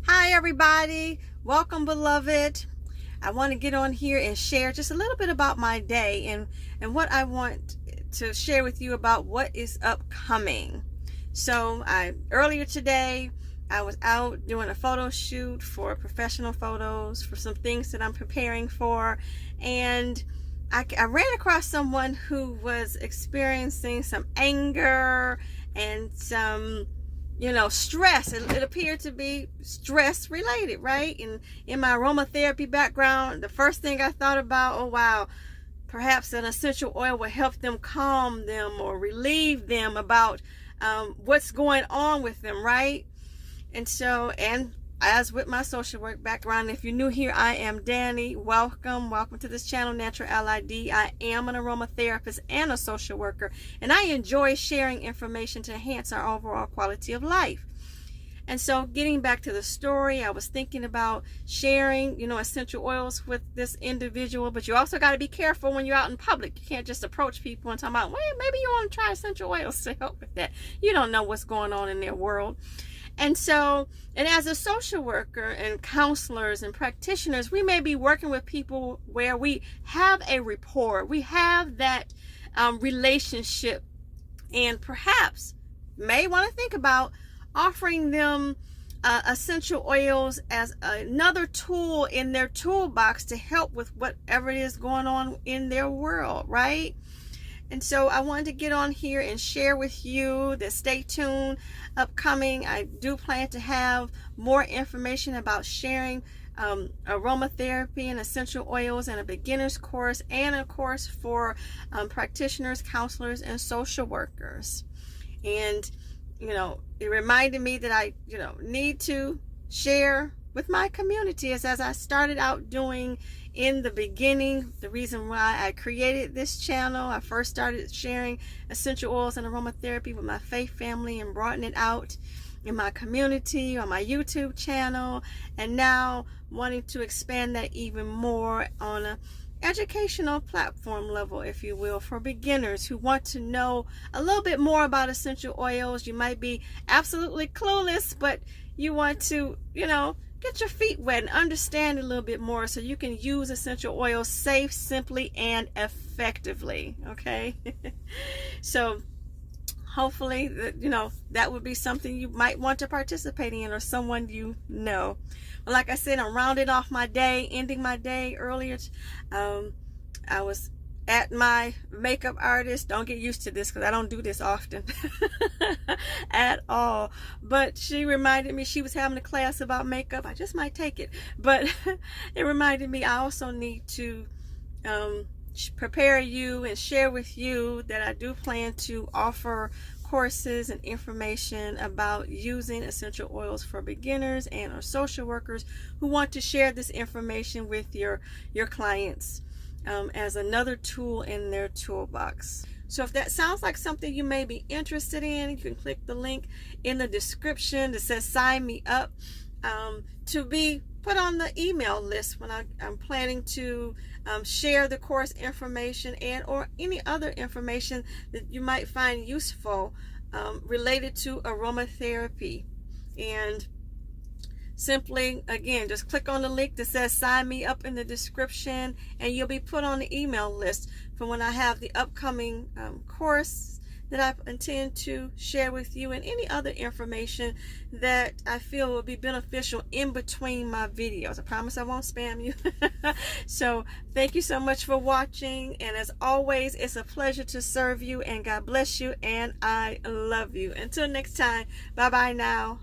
Hi everybody, welcome beloved. I want to get on here and share just a little bit about my day and what I want to share with you about what is upcoming. So earlier today I was out doing a photo shoot for professional photos for some things that I'm preparing for, and I ran across someone who was experiencing some anger and some stress. It appeared to be stress related, right? And in my aromatherapy background, the first thing I thought about, oh wow, perhaps an essential oil will help them, calm them, or relieve them about what's going on with them, right? And as with my social work background, if you're new here, I am Danny. Welcome to this channel, Naturalallyd. I am an aromatherapist and a social worker, and I enjoy sharing information to enhance our overall quality of life. And so getting back to the story, I was thinking about sharing, essential oils with this individual, but you also got to be careful when you're out in public. You can't just approach people and talk about, well, maybe you want to try essential oils to help with that. You don't know what's going on in their world. And as a social worker and counselors and practitioners, we may be working with people where we have a rapport, we have that relationship, and perhaps may want to think about offering them essential oils as another tool in their toolbox to help with whatever it is going on in their world, right? And so I wanted to get on here and share with you that stay tuned. Upcoming, I do plan to have more information about sharing aromatherapy and essential oils and a beginner's course, and a course for practitioners, counselors, and social workers. And it reminded me that I need to share with my community, as I started out doing in the beginning. The reason why I created this channel, I first started sharing essential oils and aromatherapy with my faith family and broadening it out in my community on my YouTube channel, and now wanting to expand that even more on a educational platform level, if you will, for beginners who want to know a little bit more about essential oils. You might be absolutely clueless, but you want to get your feet wet and understand a little bit more so you can use essential oils safe, simply, and effectively. Okay. So hopefully that would be something you might want to participate in, or someone Well, like I said, I'm rounding off my day, ending my day earlier. I was at my makeup artist. Don't get used to this because I don't do this often at all. But she reminded me she was having a class about makeup. I just might take it. But it reminded me I also need to prepare you and share with you that I do plan to offer courses and information about using essential oils for beginners and or social workers who want to share this information with your clients as another tool in their toolbox. So if that sounds like something you may be interested in, you can click the link in the description that says sign me up to be put on the email list when I'm planning to share the course information and or any other information that you might find useful related to aromatherapy. And simply, again, just click on the link that says sign me up in the description, and you'll be put on the email list for when I have the upcoming course that I intend to share with you, and any other information that I feel will be beneficial in between my videos. I promise I won't spam you. So thank you so much for watching, and as always, it's a pleasure to serve you, and God bless you, and I love you. Until next time, bye bye now.